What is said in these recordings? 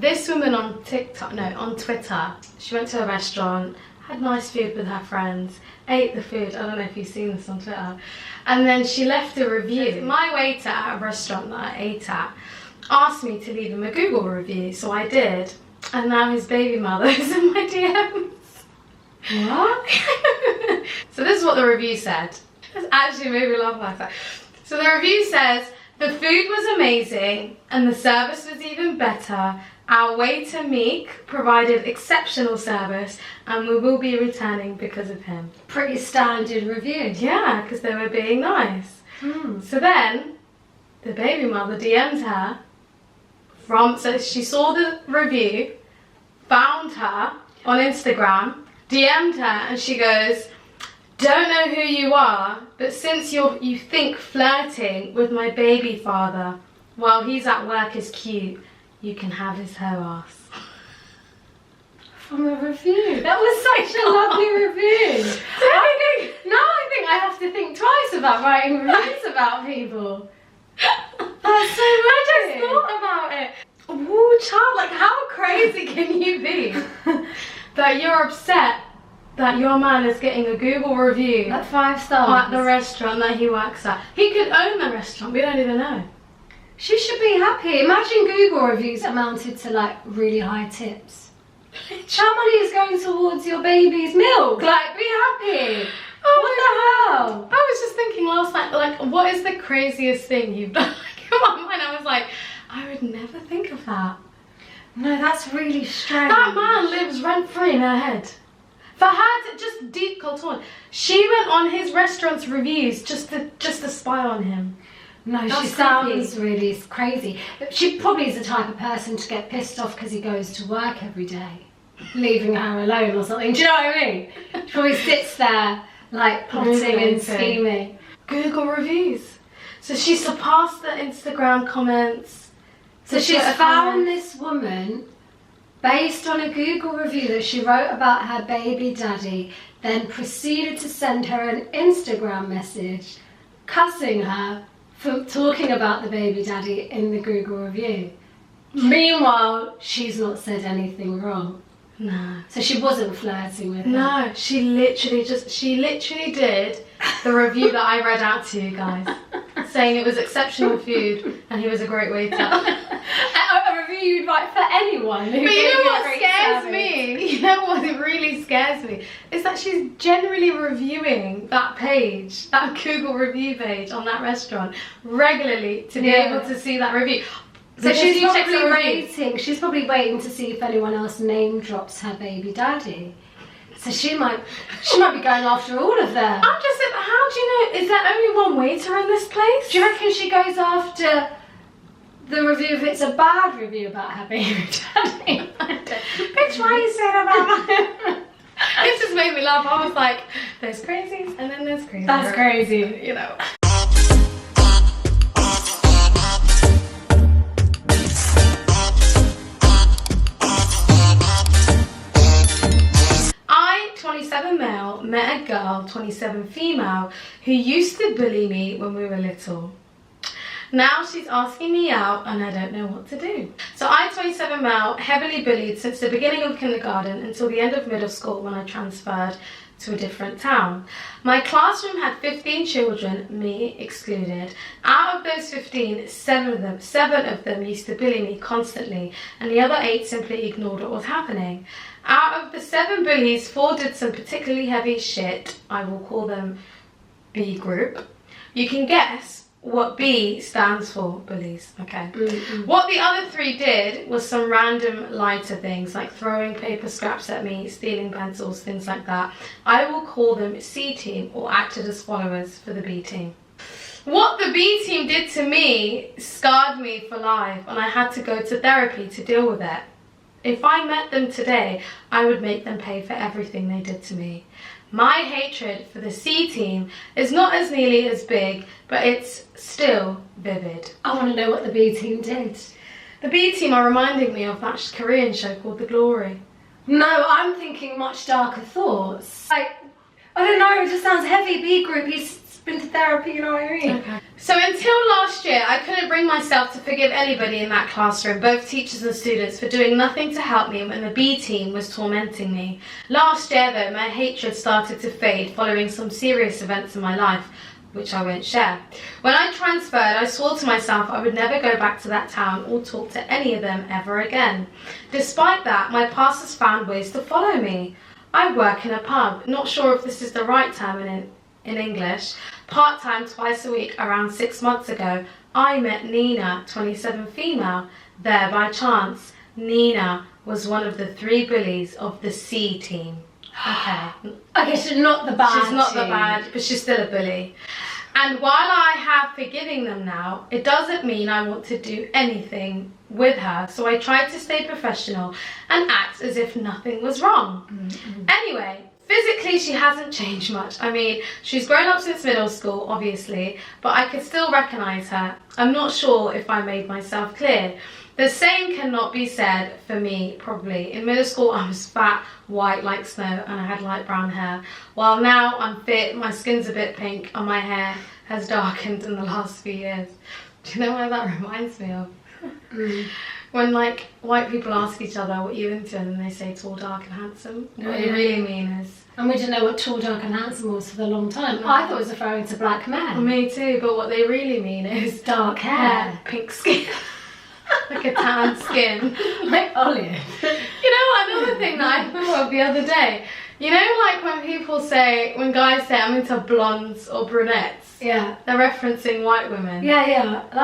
this woman on TikTok, no, on Twitter, she went to a restaurant, had nice food with her friends, ate the food. I don't know if you've seen this on Twitter. And then she left a review. My waiter at a restaurant that I ate at asked me to leave him a Google review, so I did. And now his baby mother is in my DMs. What? So this is what the review said. This actually made me laugh like that. So the review says, the food was amazing and the service was even better. Our waiter Meek provided exceptional service and we will be returning because of him. Pretty standard review. Yeah, because they were being nice. So then the baby mother DM'd her so she saw the review, found her on Instagram, DM'd her, and she goes, don't know who you are, but since you think flirting with my baby father while he's at work is cute, you can have his hoe ass. From a review. That was such a lovely review. I think I have to think twice about writing reviews about people. That's so much. I just thought about it. Ooh, child, like how crazy can you be that you're upset that your man is getting a Google review at 5 stars at the restaurant that he works at? He could own the restaurant, we don't even know. She should be happy. Imagine Google reviews amounted to like really high tips. How money is going towards your baby's milk? Like, be happy. Oh, what the hell? I was just thinking last night, like, what is the craziest thing you've done? In my mind, I was like, I would never think of that. No, that's really strange. That man lives rent-free in her head. For her to just deep cold torn, she went on his restaurant's reviews just to spy on him. No, That's she sounds really crazy. She probably is the type of person to get pissed off because he goes to work every day, leaving her alone or something. Do you know what I mean? She probably sits there like plotting and scheming. Google reviews. So she surpassed the Instagram comments. So she's found this woman based on a Google review that she wrote about her baby daddy, then proceeded to send her an Instagram message cussing her for talking about the baby daddy in the Google review. Meanwhile, she's not said anything wrong. No. So she wasn't flirting with her. No, she literally did the review that I read out to you guys, saying it was exceptional food and he was a great waiter. A review you'd write for anyone. But you know what scares me? You know what really scares me? Is that she's generally reviewing that page, that Google review page on that restaurant regularly to be able to see that review. So she's probably waiting to see if anyone else name drops her baby daddy. So she might be going after all of them. I'm just saying, how do you know? Is there only one waiter in this place? Do you reckon she goes after the review if it's a bad review about her baby daddy? Bitch, why you saying about him? It just made me laugh. I was like, there's crazies and then there's crazy. That's crazy, you know. I, 27 male, met a girl, 27 female, who used to bully me when we were little. Now she's asking me out and I don't know what to do. So I, 27 male, heavily bullied since the beginning of kindergarten until the end of middle school when I transferred to a different town. My classroom had 15 children, me excluded. Out of those 15, seven of them used to bully me constantly and the other 8 simply ignored what was happening. Out of the 7 bullies, 4 did some particularly heavy shit. I will call them B group. You can guess what B stands for, bullies, okay? What the other 3 did was some random lighter things like throwing paper scraps at me, stealing pencils, things like that. I will call them C team, or acted as followers for the B team. What the B team did to me scarred me for life and I had to go to therapy to deal with it. If I met them today, I would make them pay for everything they did to me. My hatred for the C team is not as nearly as big, but it's still vivid. I want to know what the B team did. The B team are reminding me of that Korean show called The Glory. No, I'm thinking much darker thoughts. Like, I don't know, it just sounds heavy. B group, he's been to therapy, you know what I mean? Okay. So until last year, I couldn't bring myself to forgive anybody in that classroom, both teachers and students, for doing nothing to help me when the B team was tormenting me. Last year though, my hatred started to fade following some serious events in my life, which I won't share. When I transferred, I swore to myself I would never go back to that town or talk to any of them ever again. Despite that, my past has found ways to follow me. I work in a pub, not sure if this is the right term in English, part-time twice a week. Around 6 months ago, I met Nina, 27 female, there by chance. Nina was one of the 3 bullies of the C team. Okay. Okay, she's not the bad. She's not the bad, but she's still a bully. And while I have forgiven them now, it doesn't mean I want to do anything with her. So I tried to stay professional and act as if nothing was wrong. Anyway, physically she hasn't changed much. I mean, she's grown up since middle school, obviously, but I could still recognise her. I'm not sure if I made myself clear. The same cannot be said for me, probably. In middle school, I was fat, white like snow, and I had light brown hair. While now I'm fit, my skin's a bit pink, and my hair has darkened in the last few years. Do you know what that reminds me of? When like white people ask each other what you're into, and they say tall, dark, and handsome. What they really mean is... And we didn't know what tall, dark, and handsome was for a long time. I thought it was referring to black men. Me too, but what they really mean is dark hair, pink skin. Like a tan skin. Like olive. You know what, another thing that I thought of the other day, you know, like when people say, when guys say I'm into blondes or brunettes, yeah, they're referencing white women. Yeah.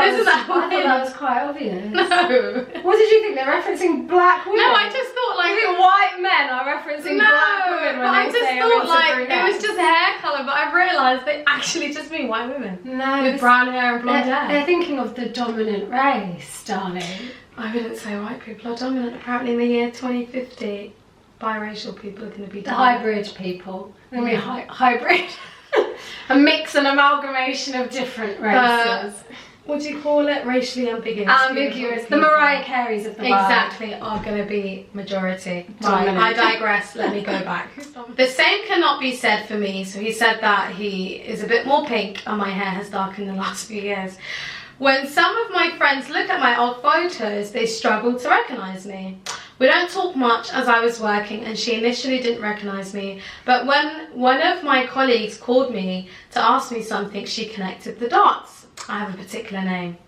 Isn't that I thought that was quite obvious. No. What did you think? They're referencing black women? No, I just thought like... You think white men are referencing black women when I they just say thought like brunettes? it was just hair colour, but I realised they actually just mean white women. No. With brown hair and blonde hair. They're thinking of the dominant race, darling. I wouldn't say white people are dominant. Apparently in the year 2050, biracial people are going to be dominant. The hybrid people. They're going to be hybrid. A mix and amalgamation of different races. What do you call it? Racially ambiguous. Ambiguous. The Mariah Careys of the world. Exactly, are going to be majority. Dominant. Right, I digress. Let me go back. The same cannot be said for me. So he said that he is a bit more pink and my hair has darkened in the last few years. When some of my friends look at my old photos, they struggle to recognise me. We don't talk much as I was working, and she initially didn't recognise me, but when one of my colleagues called me to ask me something, she connected the dots. I have a particular name.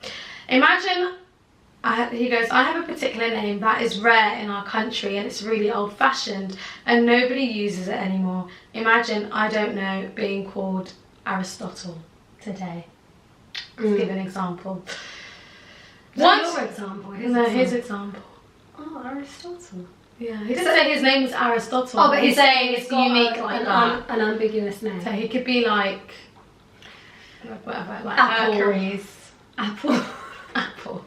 Imagine, he goes, I have a particular name that is rare in our country and it's really old-fashioned and nobody uses it anymore. Imagine, I don't know, being called Aristotle today. Let's give an example. What's your example? His example. Oh, Aristotle. Yeah, he didn't say his name was Aristotle. Oh, but he's saying it's unique like that. An ambiguous name. So he could be like, whatever, like Apple. Hercules. Apple. Apple.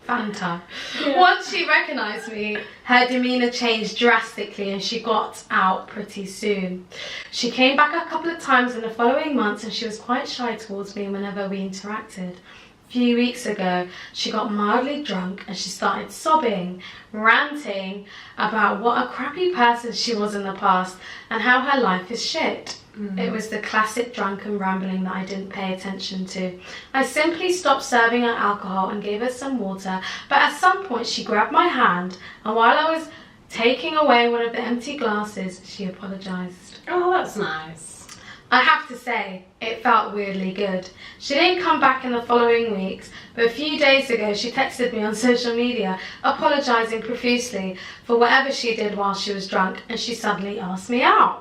Fanta. Yeah. Once she recognised me, her demeanour changed drastically and she got out pretty soon. She came back a couple of times in the following months and she was quite shy towards me whenever we interacted. A few weeks ago, she got mildly drunk and she started sobbing, ranting about what a crappy person she was in the past and how her life is shit. It was the classic drunken rambling that I didn't pay attention to. I simply stopped serving her alcohol and gave her some water, but at some point she grabbed my hand and while I was taking away one of the empty glasses, she apologised. Oh, that's nice. I have to say, it felt weirdly good. She didn't come back in the following weeks, but a few days ago she texted me on social media, apologising profusely for whatever she did while she was drunk, and she suddenly asked me out.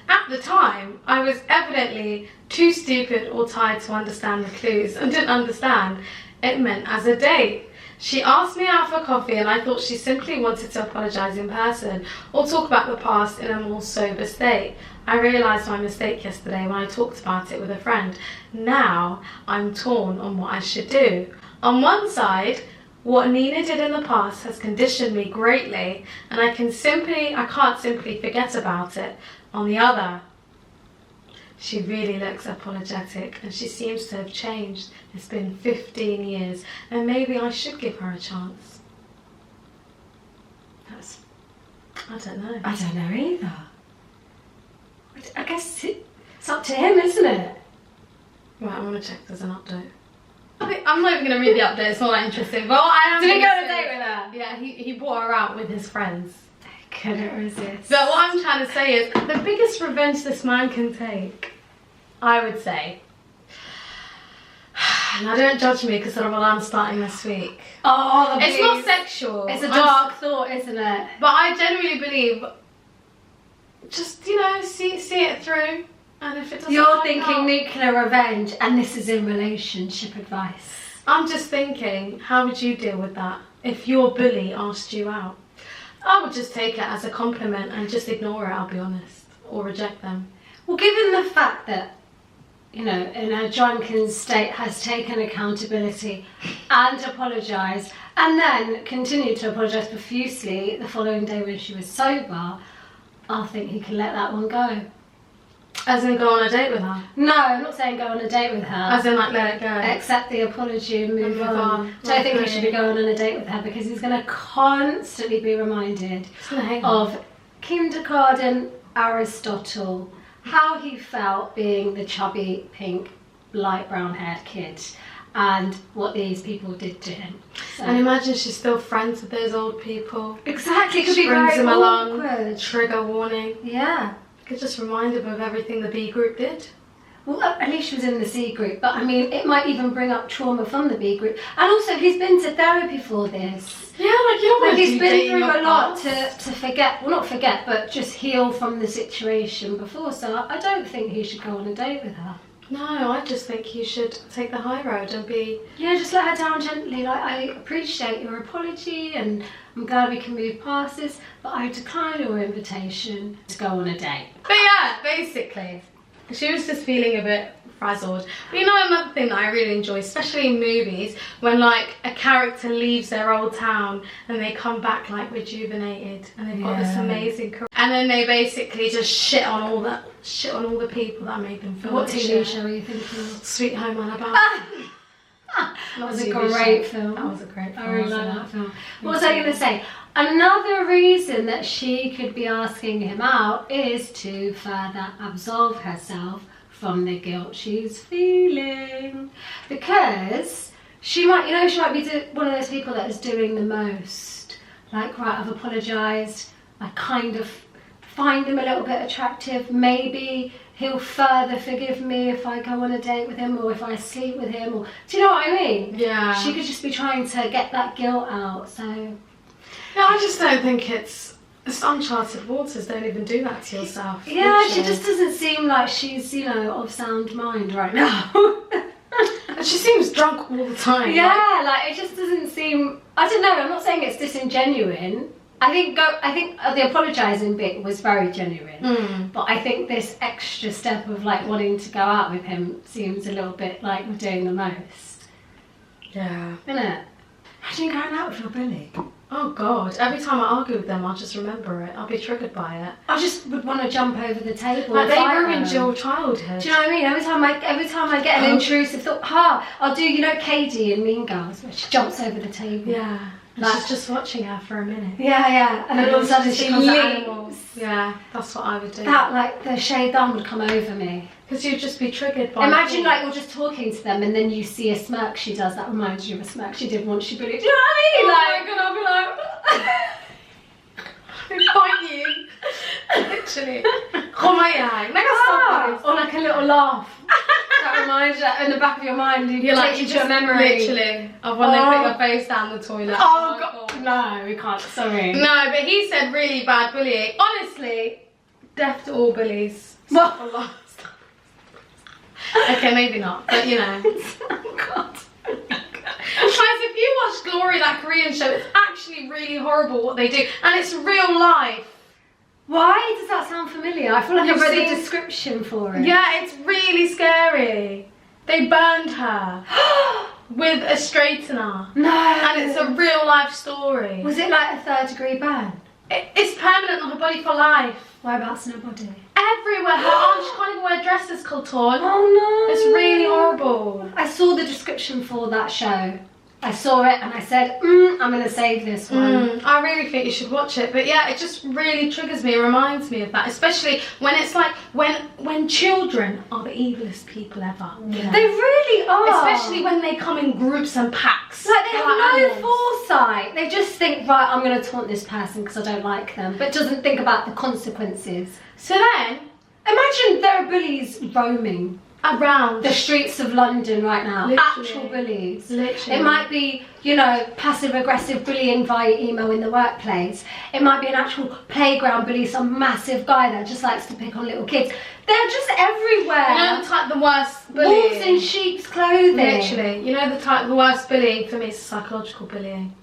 At the time, I was evidently too stupid or tired to understand the clues and didn't understand it meant as a date. She asked me out for coffee and I thought she simply wanted to apologise in person or talk about the past in a more sober state. I realised my mistake yesterday when I talked about it with a friend. Now I'm torn on what I should do. On one side, what Nina did in the past has conditioned me greatly and I can't simply forget about it. On the other, she really looks apologetic and she seems to have changed. It's been 15 years and maybe I should give her a chance. I don't know. I don't know either. I guess it's up to him, isn't it? Right, I'm gonna check if there's an update. I'm not even gonna read the update, it's not that interesting. But I am. Did he go on a date with her? Yeah, he brought her out with his friends. I couldn't resist. But what I'm trying to say is, the biggest revenge this man can take, I would say. Now don't judge me because Ramadan's starting this week. Oh, it's not sexual. It's a dark thought, isn't it? But I genuinely believe, just, you know, see it through. And if it doesn't You're work thinking out, nuclear revenge, and this is in relationship advice. I'm just thinking, how would you deal with that if your bully asked you out? I would just take it as a compliment and just ignore it, I'll be honest. Or reject them. Well, given the fact that, you know, in a drunken state has taken accountability and apologised, and then continued to apologise profusely the following day when she was sober, I think he can let that one go. As in go on a date with her? No, I'm not saying go on a date with her. As in like let it go? Accept the apology and move on. I don't think he should be going on a date with her because he's going to constantly be reminded of kindergarten Aristotle, how he felt being the chubby, pink, light brown haired kid, and what these people did to him. So. And imagine she's still friends with those old people. Exactly, it could She be very brings him along. awkward. Trigger warning. Yeah. Could just remind him of everything the B group did. Well, at least she was in the C group, but I mean, it might even bring up trauma from the B group. And also, he's been to therapy for this. Yeah, like you don't want to he's been through a lot past. to forget, well, not forget, but just heal from the situation before. So I don't think he should go on a date with her. No, I just think you should take the high road and be... Yeah, just let her down gently. Like, I appreciate your apology and I'm glad we can move past this, but I decline your invitation to go on a date. But yeah, basically, she was just feeling a bit frazzled. But you know another thing that I really enjoy, especially in movies, when like a character leaves their old town and they come back like rejuvenated and they've got this amazing career. And then they basically just shit on all the people that made them feel What like TV shit. show are you thinking of? Sweet Home Alabama. That was a great film. That was a great film. I really like that film. What was I going to say? Another reason that she could be asking him out is to further absolve herself from the guilt she's feeling. Because she might, you know, she might be one of those people that is doing the most. Like, right, I've apologised. I kind of find him a little bit attractive. Maybe he'll further forgive me if I go on a date with him or if I sleep with him. Or, do you know what I mean? Yeah. She could just be trying to get that guilt out, so... No, I just don't think it's uncharted waters. Don't even do that to yourself. Yeah, literally. she just doesn't seem like she's, you know, of sound mind right now. And she seems drunk all the time. Yeah, like it just doesn't seem... I don't know, I'm not saying it's disingenuine. I think the apologising bit was very genuine, but I think this extra step of like wanting to go out with him seems a little bit like we're doing the most. Yeah. Isn't it? Imagine going out with your bully. Oh God! Every time I argue with them, I'll just remember it. I'll be triggered by it. I just would want to jump over the table. Like and they fight ruined her. your childhood. Do you know what I mean? Every time I get an intrusive thought, I'll do, you know, Katie in Mean Girls, where she jumps over the table. Yeah. And Like, she's just watching her for a minute. Yeah, and then all of a sudden she becomes an leaves. animal. Yeah, that's what I would do. That, like, the shaitan would come over me. Because you'd just be triggered by. Imagine, like, you're just talking to them and then you see a smirk she does that reminds you of a smirk she did once she bullied. Do you know what I mean? Oh my God, I'll be like, fight you. Literally. Oh my God. Or like a little laugh. That reminds you in the back of your mind. You're like, you to a memory. Literally. Of when they put your face down the toilet. Oh God. No, we can't. Sorry. No, but he said really bad bullying. Honestly, death to all bullies. What? For last. Okay, maybe not, but you know. Oh God. Guys, if you watch Glory, that Korean show, it's actually really horrible what they do, and it's real life. Why does that sound familiar? I feel like I've read seen the description for it. Yeah, it's really scary. They burned her with a straightener. No. And it's a real life story. Was it like a 3rd-degree burn? It's permanent on her body for life. Whereabouts in her body? Everywhere. Her arms, she can't even wear dresses called torn. Oh no. It's really horrible. I saw the description for that show. I saw it and I said, I'm going to save this one. I really think you should watch it. But yeah, it just really triggers me, reminds me of that. Especially when it's like, when children are the evilest people ever. Yeah. They really are. Especially when they come in groups and packs. Like they have no foresight. They just think, right, I'm going to taunt this person because I don't like them. But doesn't think about the consequences. So then, imagine there are bullies roaming around the streets of London right now. Literally. Actual bullies. Literally. It might be, you know, passive aggressive bullying via email in the workplace. It might be an actual playground bully, some massive guy that just likes to pick on little kids. They're just everywhere. You know the worst bullying? Wolves in sheep's clothing. Literally. You know the worst bullying for me is psychological bullying.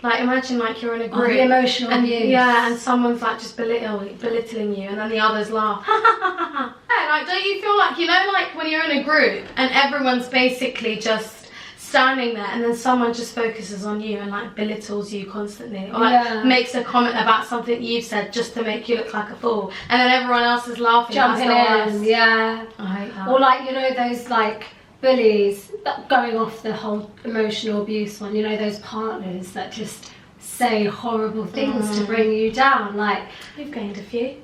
Like imagine like you're in a group. The emotional abuse. Yeah, and someone's like just belittling you and then the others laugh. Yeah, like don't you feel like, you know, like when you're in a group and everyone's basically just standing there and then someone just focuses on you and like belittles you constantly or like makes a comment about something you've said just to make you look like a fool and then everyone else is laughing. Jumping in, yeah. I hate that. Or like, you know, those like bullies, going off the whole emotional abuse one, you know, those partners that just say horrible things to bring you down. Like, you've gained a few.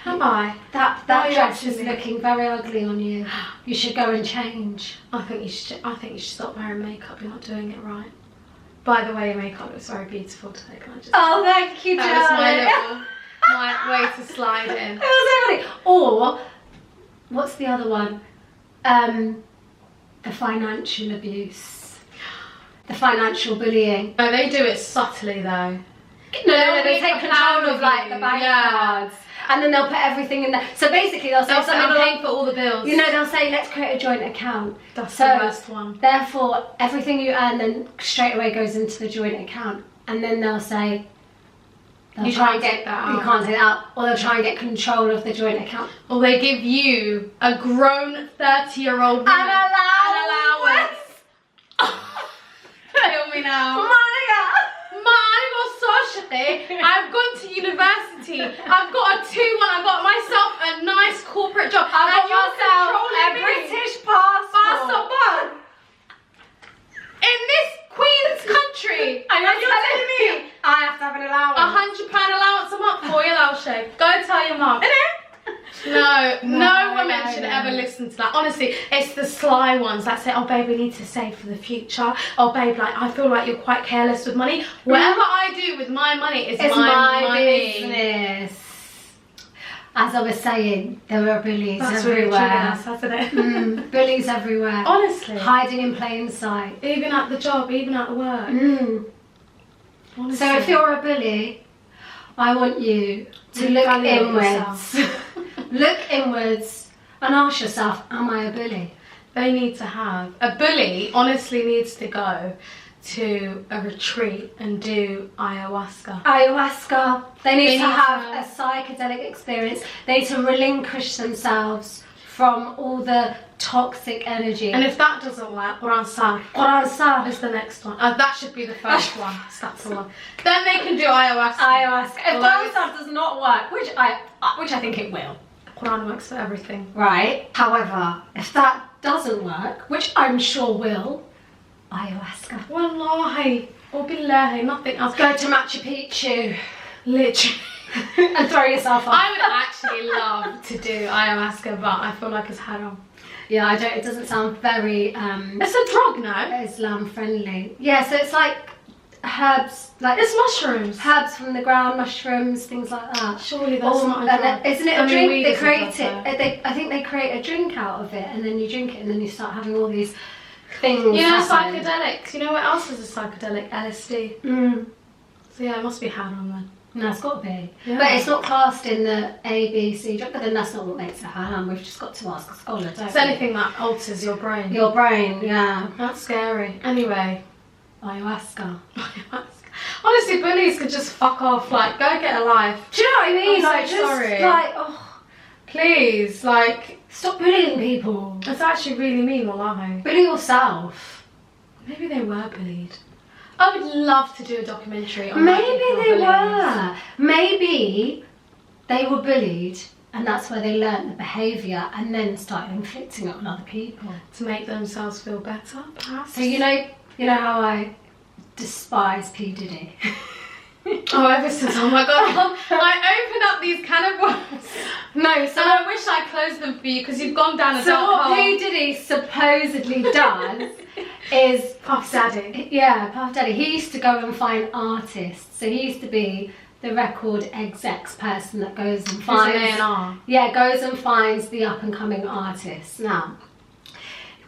Have I? That dress is looking very ugly on you. You should go and change. I think you should stop wearing makeup. You're not doing it right. By the way, your makeup looks very beautiful today. Can I just? Oh, thank you, darling. That was my way to slide in. It was so funny. Or what's the other one? The financial abuse, the financial bullying. No, they do it subtly though. No, they take control of like the bank cards, and then they'll put everything in there. So basically, they'll say something I'm like, paying for all the bills. you know, they'll say, let's create a joint account. That's the worst one. Therefore, everything you earn then straight away goes into the joint account, and then they'll say. You can't take that out. You can't take that out. Or they'll try and get control of the joint account. Or they give you, a grown 30-year-old woman, an allowance. Kill me now. Monica! I've gone to university. I've got a 2-1. I've got myself a nice corporate job. I've got myself a British passport. In this Queen's country. And you're telling me I have to have an allowance. £100 allowance a month for your Laoshe. Go tell your mum. No woman should ever listen to that. Honestly, it's the sly ones that say, oh babe, we need to save for the future. Oh babe, like I feel like you're quite careless with money. Whatever I do with my money is my money. Business. As I was saying, there are bullies That's everywhere. Really true, bullies everywhere. Honestly. Hiding in plain sight. Even at the job, even at work. Honestly. So if you're a bully, I want you to look inwards. Look inwards and ask yourself, am I a bully? They need to have. A bully honestly needs to go to a retreat and do ayahuasca. Ayahuasca. They need to have a psychedelic experience. They need to relinquish themselves from all the toxic energy. And if that doesn't work, Quran is the next one. That should be the first one. That's the one. Then they can do ayahuasca. If Quran does not work, which I think it will. Quran works for everything. Right. However, if that doesn't work, which I'm sure will, ayahuasca. Wallahi. Or billahi, nothing else. Go to Machu Picchu. Literally. And throw yourself off. I would actually love to do ayahuasca, but I feel like it's haram. Yeah, it doesn't sound very it's a drug now. Islam friendly. Yeah, so it's like herbs, like it's mushrooms. Herbs from the ground, mushrooms, things like that. Surely that's not a drug. Isn't it a drink? They create it. I think they create a drink out of it, and then you drink it, and then you start having all these things. You know, psychedelics. You know what else is a psychedelic? LSD. So yeah, it must be haram then. No, it's got to be. Yeah. But it's not classed in the A, B, C drug, but then that's not what makes it haram. We've just got to ask a scholar, don't we? It's anything that alters your brain. Your brain, yeah. That's scary. Anyway. Ayahuasca. Honestly, bullies could just fuck off. Like, go get a life. Do you know what I mean? I'm so sorry. Like, oh. Please, like. Stop bullying people. It's actually really mean, wallahi. Bully yourself. Maybe they were bullied. I would love to do a documentary on maybe they were. Maybe they were bullied and that's where they learnt the behaviour and then started inflicting it on other people. To make themselves feel better, perhaps? So, you know, You know how I despise P. Diddy? Oh, ever since, oh my god, I opened up these can of worms. No, so and I wish I closed them for you because you've gone down a so dark what hole. P. Diddy supposedly does is Puff Daddy. Yeah, Puff Daddy. He used to go and find artists. So he used to be the record execs person that goes and finds A&R. Yeah, goes and finds the up and coming artists. Now,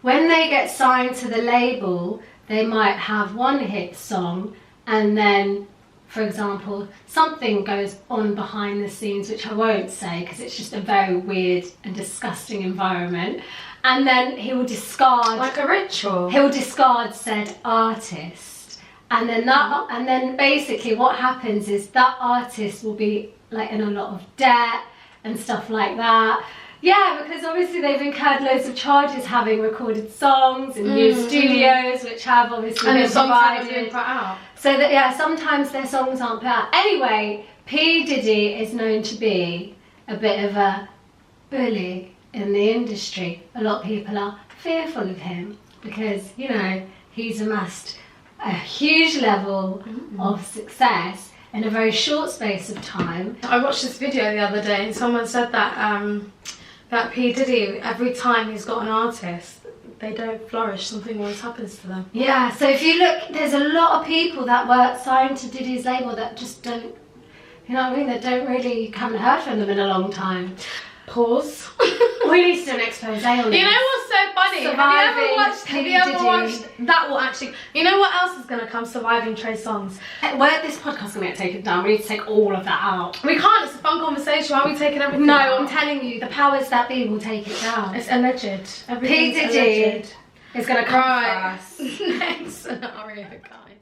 when they get signed to the label, they might have one hit song and then, for example, something goes on behind the scenes, which I won't say because it's just a very weird and disgusting environment. And then he will discard, like a ritual. He'll discard said artist, and then basically what happens is that artist will be like in a lot of debt and stuff like that. Yeah, because obviously they've incurred loads of charges having recorded songs in new studios, which have obviously and been the songs haven't provided. been put out. So that, yeah, sometimes their songs aren't put out. Anyway, P. Diddy is known to be a bit of a bully in the industry. A lot of people are fearful of him because, you know, he's amassed a huge level of success in a very short space of time. I watched this video the other day and someone said that that P. Diddy, every time he's got an artist, they don't flourish, something always happens to them. Yeah, so if you look, there's a lot of people that were signed to Diddy's label that just don't, you know what I mean, that don't really, haven't heard from them in a long time. Pause. We need to do an expose on it. You know what's so funny? Have you ever watched that will actually, you know what else is going to come? Surviving Trey Songz. Where this podcast is going to get taken down, we need to take all of that out. We can't, it's a fun conversation. Why are we taking everything No, out? I'm telling you, the powers that be will take it down. It's alleged. P. Diddy is going to come for us. Next scenario, guys.